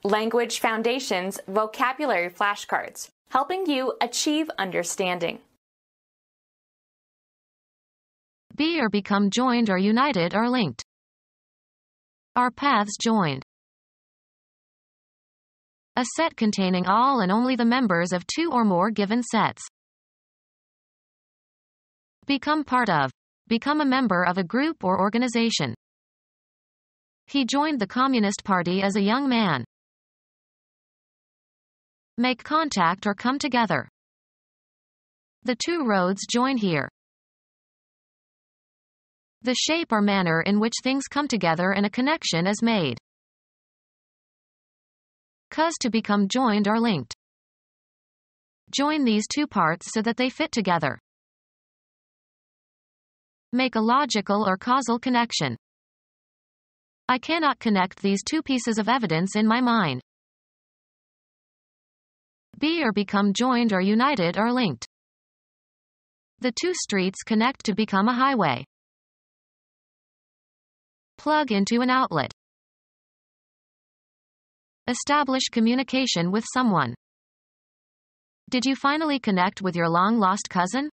Language Foundations Vocabulary Flashcards, helping you achieve understanding. Be or become joined or united or linked. Our paths joined. A set containing all and only the members of two or more given sets. Become part of. Become a member of a group or organization. He joined the Communist Party as a young man. Make contact or come together. The two roads join here. The shape or manner in which things come together and a connection is made. Cause to become joined or linked. Join these two parts so that they fit together. Make a logical or causal connection. I cannot connect these two pieces of evidence in my mind. Be or become joined or united or linked. The two streets connect to become a highway. Plug into an outlet. Establish communication with someone. Did you finally connect with your long-lost cousin?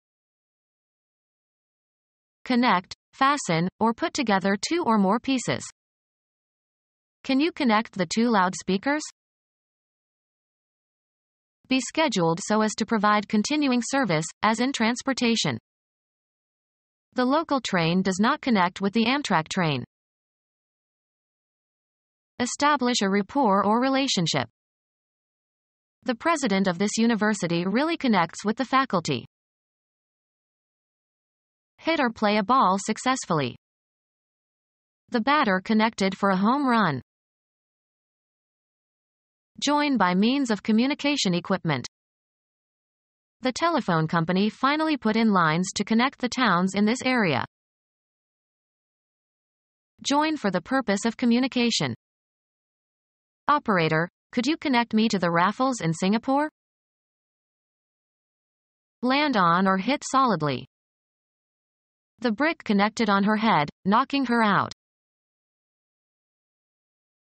Connect, fasten, or put together two or more pieces. Can you connect the two loudspeakers? Be scheduled so as to provide continuing service, as in transportation. The local train does not connect with the Amtrak train. Establish a rapport or relationship. The president of this university really connects with the faculty. Hit or play a ball successfully. The batter connected for a home run. Join by means of communication equipment. The telephone company finally put in lines to connect the towns in this area. Join for the purpose of communication. Operator, could you connect me to the Raffles in Singapore? Land on or hit solidly. The brick connected on her head, knocking her out.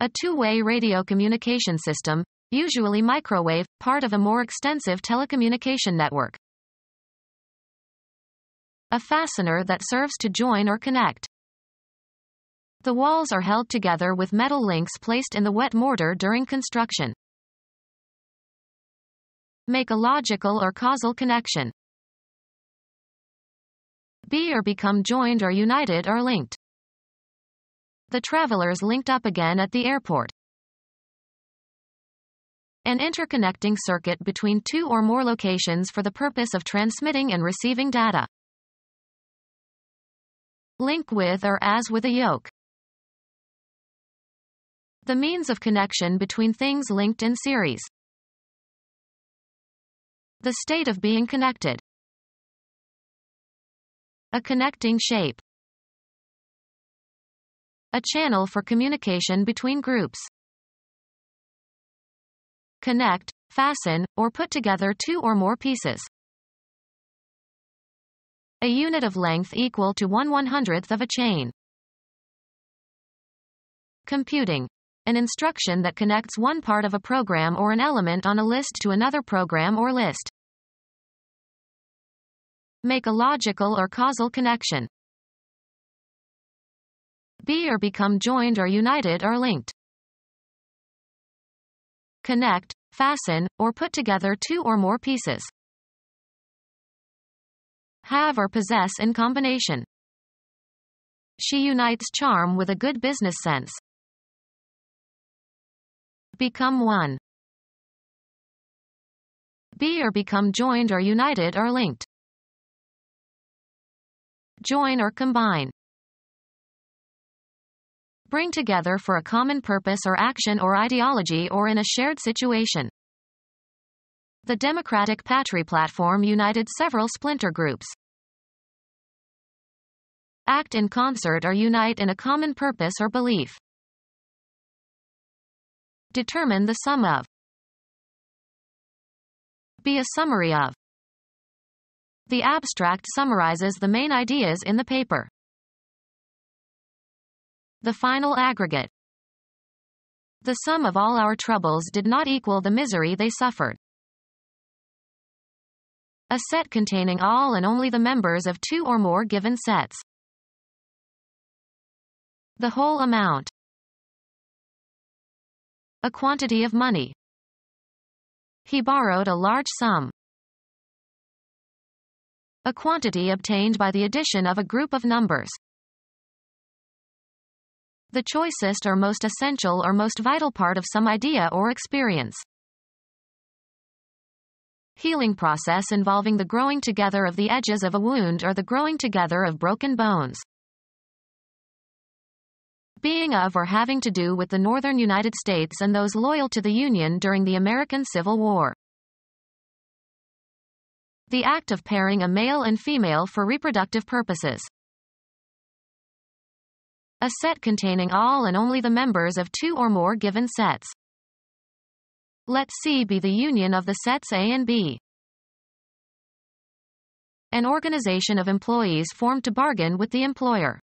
A two-way radio communication system, usually microwave, part of a more extensive telecommunication network. A fastener that serves to join or connect. The walls are held together with metal links placed in the wet mortar during construction. Make a logical or causal connection. Be or become joined or united or linked. The travelers linked up again at the airport. An interconnecting circuit between two or more locations for the purpose of transmitting and receiving data. Link with or as with a yoke. The means of connection between things linked in series. The state of being connected. A connecting shape. A channel for communication between groups. Connect, fasten, or put together two or more pieces. A unit of length equal to 1/100th of a chain. Computing. An instruction that connects one part of a program or an element on a list to another program or list. Make a logical or causal connection. Be or become joined or united or linked. Connect, fasten, or put together two or more pieces. Have or possess in combination. She unites charm with a good business sense. Become one. Be or become joined or united or linked. Join or combine. Bring together for a common purpose or action or ideology or in a shared situation. The Democratic Patry platform united several splinter groups. Act in concert or unite in a common purpose or belief. Determine the sum of. Be a summary of. The abstract summarizes the main ideas in the paper. The final aggregate. The sum of all our troubles did not equal the misery they suffered. A set containing all and only the members of two or more given sets. The whole amount. A quantity of money. He borrowed a large sum. A quantity obtained by the addition of a group of numbers. The choicest or most essential or most vital part of some idea or experience. Healing process involving the growing together of the edges of a wound or the growing together of broken bones. Being of or having to do with the northern United States and those loyal to the Union during the American Civil War. The act of pairing a male and female for reproductive purposes. A set containing all and only the members of two or more given sets. Let C be the union of the sets A and B. An organization of employees formed to bargain with the employer.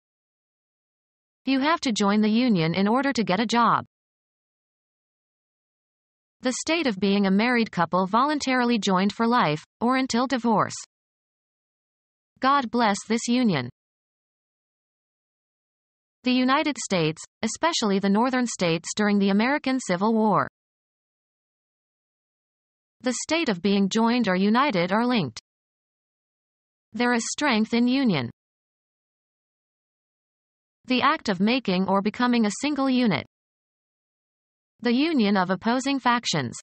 You have to join the union in order to get a job. The state of being a married couple voluntarily joined for life, or until divorce. God bless this union. The United States, especially the northern states during the American Civil War. The state of being joined or united or linked. There is strength in union. The act of making or becoming a single unit. The union of opposing factions.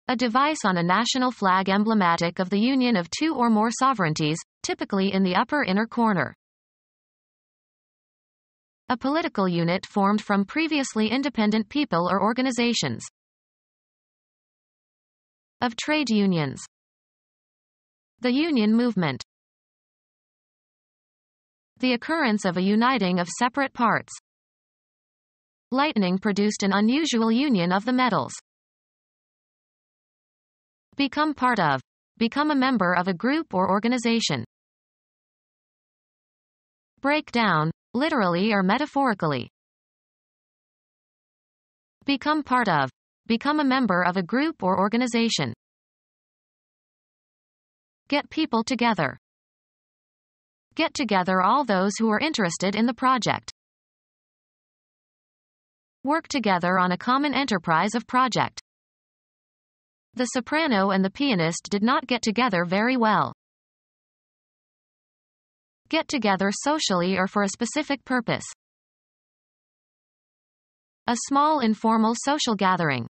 A device on a national flag emblematic of the union of two or more sovereignties, typically in the upper inner corner. A political unit formed from previously independent people or organizations. Of trade unions. The union movement. The occurrence of a uniting of separate parts. Lightning produced an unusual union of the metals. Become part of. Become a member of a group or organization. Break down, literally or metaphorically. Become part of. Become a member of a group or organization. Get people together. Get together all those who are interested in the project. Work together on a common enterprise of project. The soprano and the pianist did not get together very well. Get together socially or for a specific purpose. A small informal social gathering.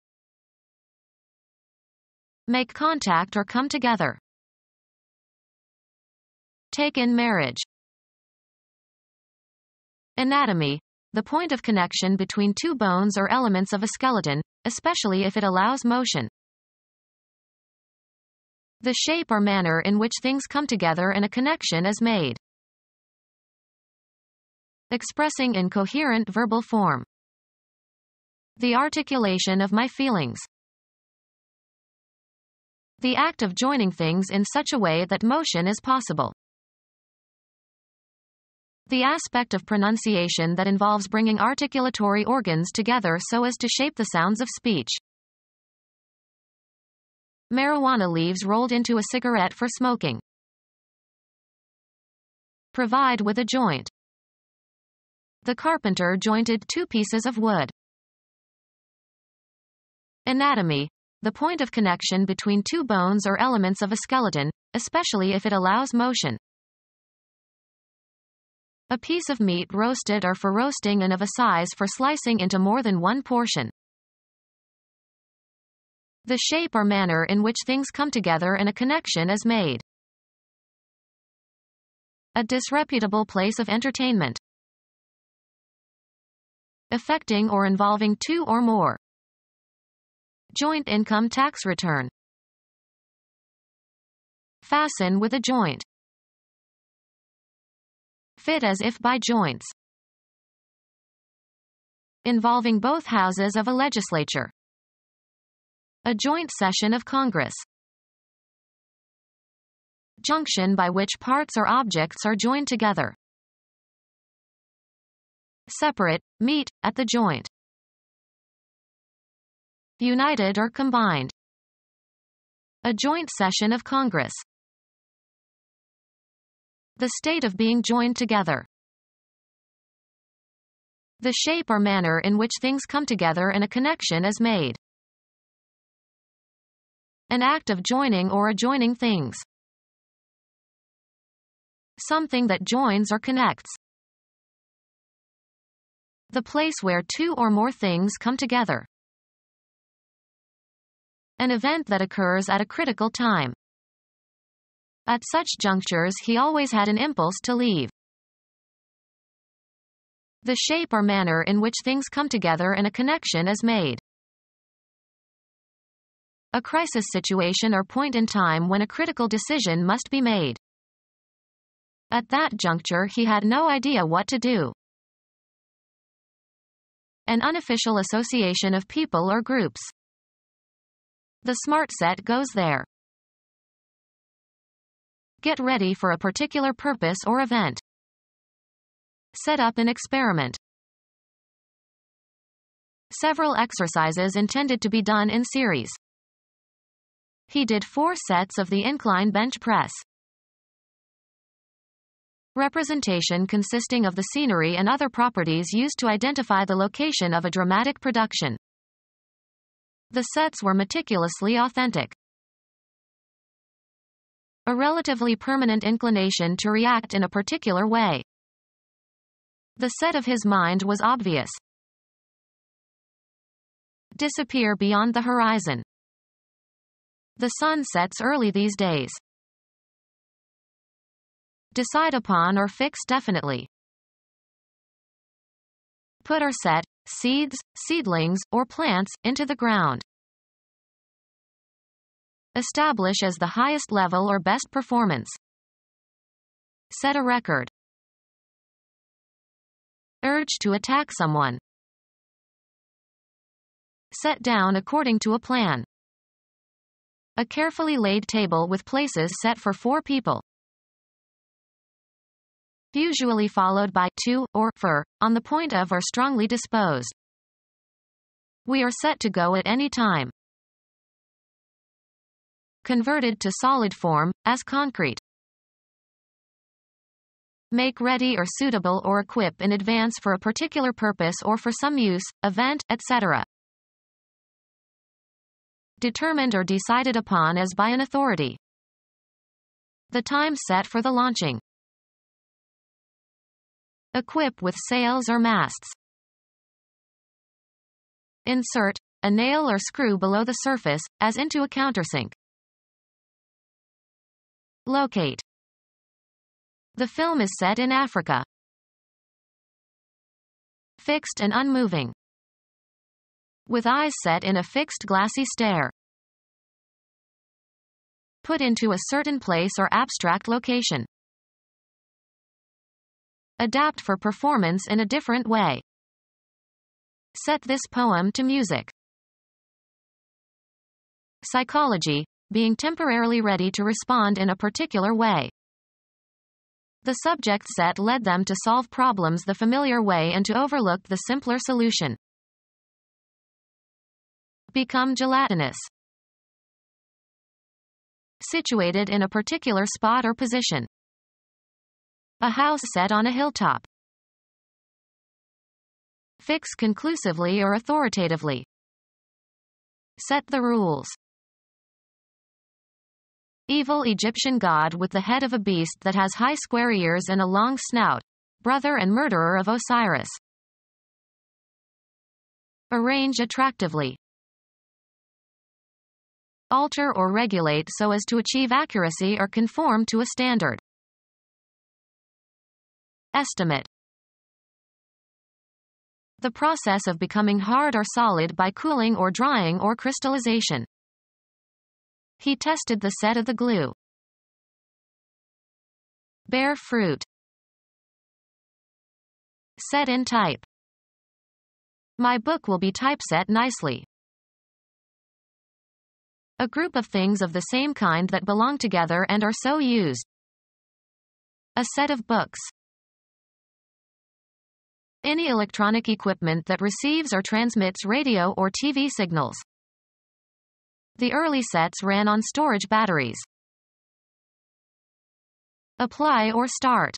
Make contact or come together. Take in marriage. Anatomy. The point of connection between two bones or elements of a skeleton, especially if it allows motion. The shape or manner in which things come together and a connection is made. Expressing in coherent verbal form. The articulation of my feelings. The act of joining things in such a way that motion is possible. The aspect of pronunciation that involves bringing articulatory organs together so as to shape the sounds of speech. Marijuana leaves rolled into a cigarette for smoking. Provide with a joint. The carpenter jointed two pieces of wood. Anatomy. The point of connection between two bones or elements of a skeleton, especially if it allows motion. A piece of meat roasted or for roasting and of a size for slicing into more than one portion. The shape or manner in which things come together and a connection is made. A disreputable place of entertainment. Affecting or involving two or more. Joint income tax return. Fasten with a joint. Fit as if by joints. Involving both houses of a legislature. A joint session of Congress. Junction by which parts or objects are joined together. separate, meet, at the joint. United or combined. A joint session of Congress. The state of being joined together. The shape or manner in which things come together and a connection is made. An act of joining or adjoining things. Something that joins or connects. The place where two or more things come together. An event that occurs at a critical time. At such junctures he always had an impulse to leave. The shape or manner in which things come together and a connection is made. A crisis situation or point in time when a critical decision must be made. At that juncture he had no idea what to do. An unofficial association of people or groups. The smart set goes there. Get ready for a particular purpose or event. Set up an experiment. Several exercises intended to be done in series. He did 4 sets of the incline bench press. Representation consisting of the scenery and other properties used to identify the location of a dramatic production. The sets were meticulously authentic. A relatively permanent inclination to react in a particular way. The set of his mind was obvious. Disappear beyond the horizon. The sun sets early these days. Decide upon or fix definitely. Put or set, seeds, seedlings, or plants, into the ground. Establish as the highest level or best performance. Set a record. Urge to attack someone. Set down according to a plan. A carefully laid table with places set for 4 people. Usually followed by to or for, on the point of or strongly disposed. We are set to go at any time. Converted to solid form, as concrete. Make ready or suitable or equip in advance for a particular purpose or for some use, event, etc. Determined or decided upon as by an authority. The time set for the launching. Equip with sails or masts. Insert a nail or screw below the surface, as into a countersink. Locate. The film is set in Africa. Fixed and unmoving. With eyes set in a fixed glassy stare. Put into a certain place or abstract location. Adapt for performance in a different way. Set this poem to music. Psychology, being temporarily ready to respond in a particular way. The subject set led them to solve problems the familiar way and to overlook the simpler solution. Become gelatinous. Situated in a particular spot or position. A house set on a hilltop. Fix conclusively or authoritatively. Set the rules. Evil Egyptian god with the head of a beast that has high square ears and a long snout, brother and murderer of Osiris. Arrange attractively. Alter or regulate so as to achieve accuracy or conform to a standard. Estimate. The process of becoming hard or solid by cooling or drying or crystallization. He tested the set of the glue. Bear fruit. Set in type. My book will be typeset nicely. A group of things of the same kind that belong together and are so used. A set of books. Any electronic equipment that receives or transmits radio or TV signals. The early sets ran on storage batteries. Apply or start.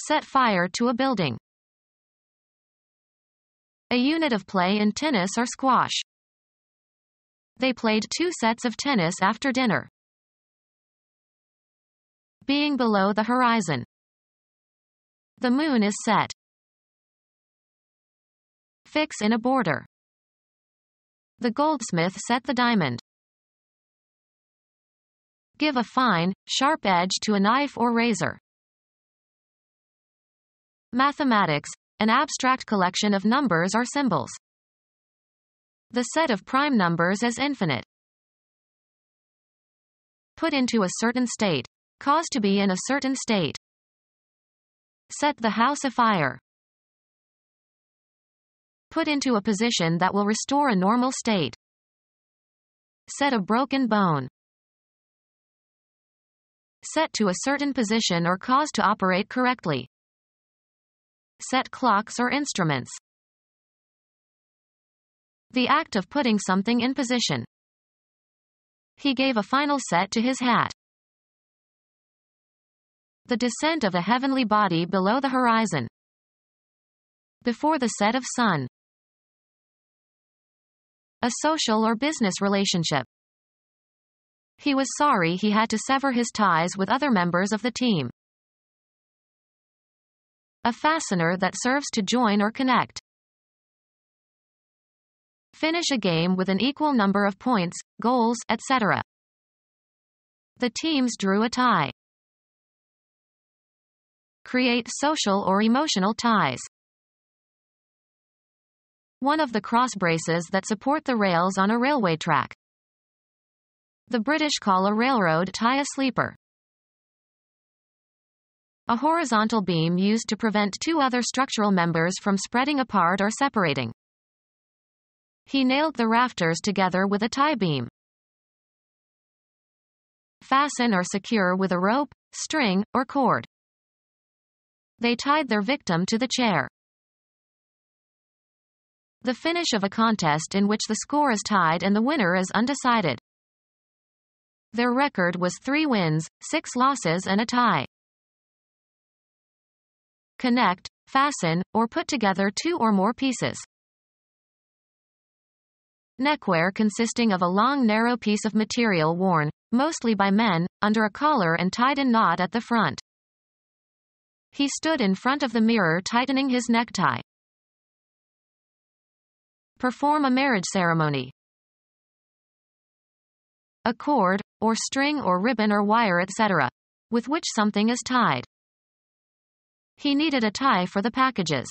Set fire to a building. A unit of play in tennis or squash. They played 2 sets of tennis after dinner. Being below the horizon. The moon is set. Fix in a border. The goldsmith set the diamond. Give a fine, sharp edge to a knife or razor. Mathematics, an abstract collection of numbers or symbols. The set of prime numbers is infinite. Put into a certain state. Cause to be in a certain state. Set the house afire. Put into a position that will restore a normal state. Set a broken bone. Set to a certain position or cause to operate correctly. Set clocks or instruments. The act of putting something in position. He gave a final set to his hat. The descent of a heavenly body below the horizon. Before the set of sun. A social or business relationship. He was sorry he had to sever his ties with other members of the team. A fastener that serves to join or connect. Finish a game with an equal number of points, goals, etc. The teams drew a tie. Create social or emotional ties. One of the cross braces that support the rails on a railway track. The British call a railroad tie a sleeper. A horizontal beam used to prevent 2 other structural members from spreading apart or separating. He nailed the rafters together with a tie beam. Fasten or secure with a rope, string, or cord. They tied their victim to the chair. The finish of a contest in which the score is tied and the winner is undecided. Their record was 3 wins, 6 losses and a tie. Connect, fasten, or put together 2 or more pieces. Neckwear consisting of a long narrow piece of material worn, mostly by men, under a collar and tied in knot at the front. He stood in front of the mirror tightening his necktie. Perform a marriage ceremony. A cord, or string or ribbon or wire etc., with which something is tied. He needed a tie for the packages.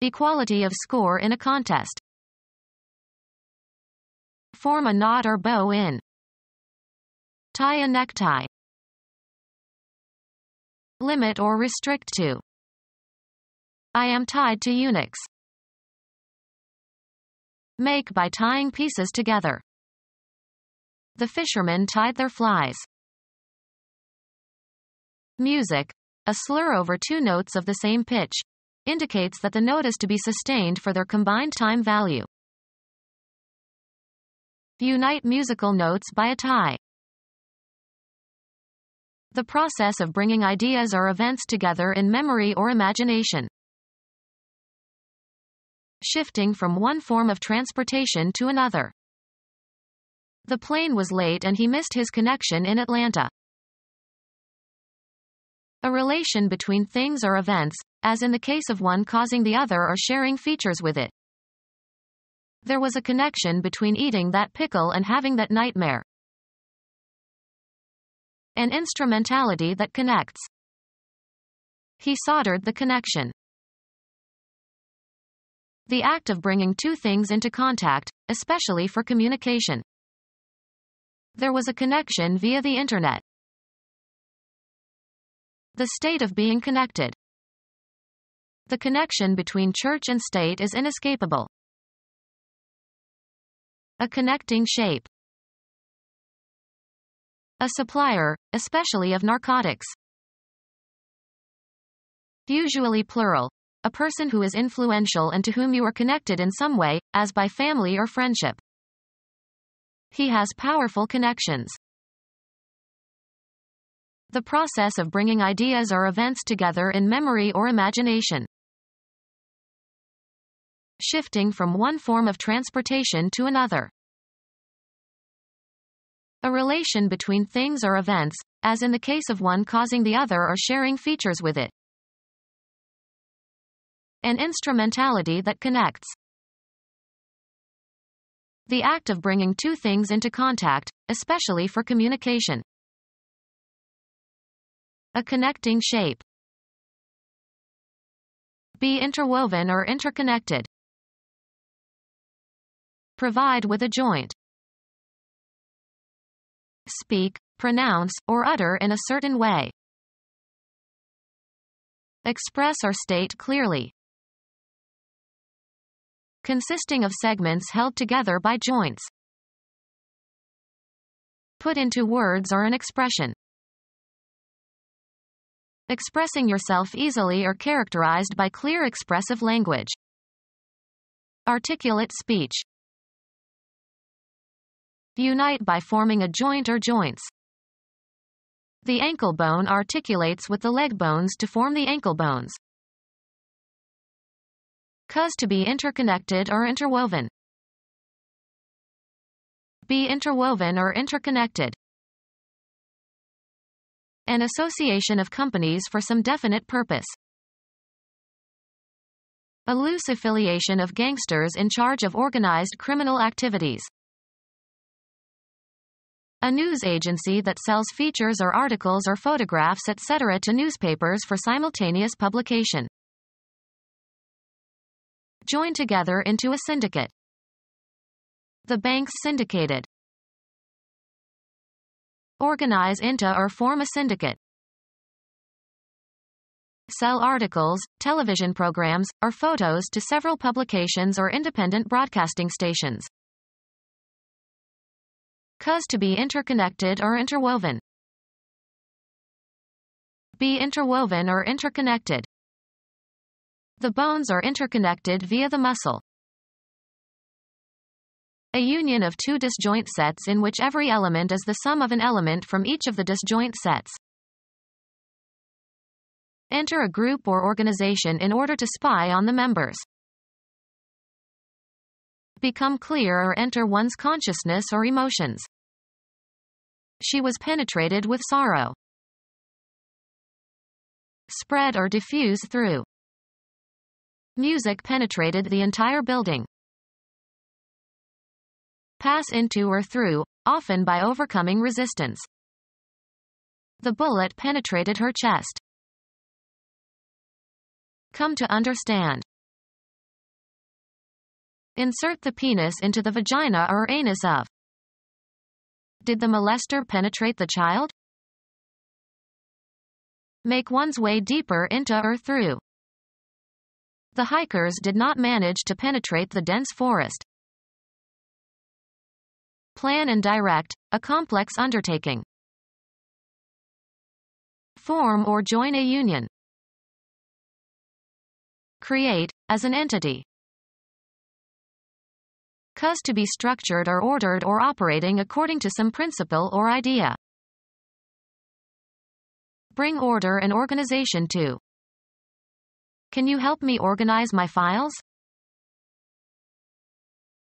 Equality of score in a contest. Form a knot or bow in. Tie a necktie. Limit or restrict to. I am tied to eunuchs. Make by tying pieces together. The fishermen tied their flies. Music, a slur over 2 notes of the same pitch, indicates that the note is to be sustained for their combined time value. Unite musical notes by a tie. The process of bringing ideas or events together in memory or imagination. Shifting from one form of transportation to another. The plane was late and he missed his connection in Atlanta. A relation between things or events, as in the case of one causing the other or sharing features with it. There was a connection between eating that pickle and having that nightmare. An instrumentality that connects. He soldered the connection. The act of bringing 2 things into contact, especially for communication. There was a connection via the internet. The state of being connected. The connection between church and state is inescapable. A connecting shape. A supplier, especially of narcotics. Usually plural. A person who is influential and to whom you are connected in some way, as by family or friendship. He has powerful connections. The process of bringing ideas or events together in memory or imagination. Shifting from one form of transportation to another. A relation between things or events, as in the case of one causing the other or sharing features with it. An instrumentality that connects. The act of bringing two things into contact, especially for communication. A connecting shape. Be interwoven or interconnected. Provide with a joint. Speak, pronounce, or utter in a certain way. Express or state clearly. Consisting of segments held together by joints. Put into words or an expression. Expressing yourself easily or characterized by clear expressive language. Articulate speech. Unite by forming a joint or joints. The ankle bone articulates with the leg bones to form the ankle bones. Cause to be interconnected or interwoven. Be interwoven or interconnected. An association of companies for some definite purpose. A loose affiliation of gangsters in charge of organized criminal activities. A news agency that sells features or articles or photographs etc. to newspapers for simultaneous publication. Join together into a syndicate. The banks syndicated. Organize into or form a syndicate. Sell articles, television programs, or photos to several publications or independent broadcasting stations. Cause to be interconnected or interwoven. Be interwoven or interconnected. The bones are interconnected via the muscle. A union of two disjoint sets in which every element is the sum of an element from each of the disjoint sets. Enter a group or organization in order to spy on the members. Become clear or enter one's consciousness or emotions. She was penetrated with sorrow. Spread or diffuse through. Music penetrated the entire building. Pass into or through, often by overcoming resistance. The bullet penetrated her chest. Come to understand. Insert the penis into the vagina or anus of. Did the molester penetrate the child? Make one's way deeper into or through. The hikers did not manage to penetrate the dense forest. Plan and direct, a complex undertaking. Form or join a union. Create, as an entity. Cause to be structured or ordered or operating according to some principle or idea. Bring order and organization to. Can you help me organize my files?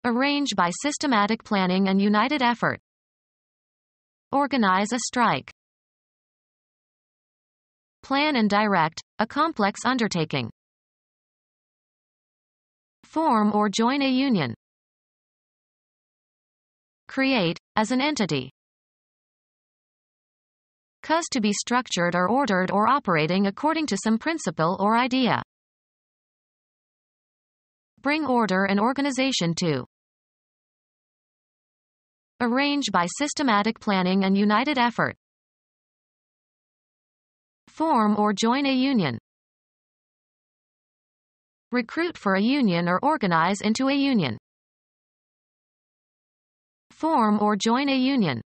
Arrange by systematic planning and united effort. Organize a strike. Plan and direct, a complex undertaking. Form or join a union. Create, as an entity. Cause to be structured or ordered or operating according to some principle or idea. Bring order and organization to. Arrange by systematic planning and united effort. Form or join a union. Recruit for a union or organize into a union. Form or join a union.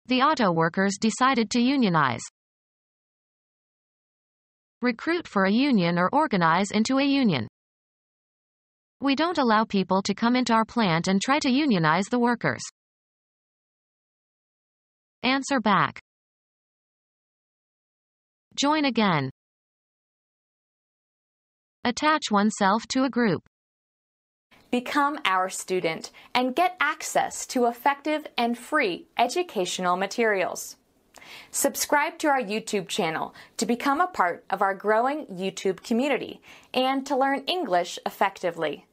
The auto workers decided to unionize. recruit for a union or organize into a union. We don't allow people to come into our plant and try to unionize the workers. Answer back. Join again. Attach oneself to a group. Become our student and get access to effective and free educational materials. Subscribe to our YouTube channel to become a part of our growing YouTube community and to learn English effectively.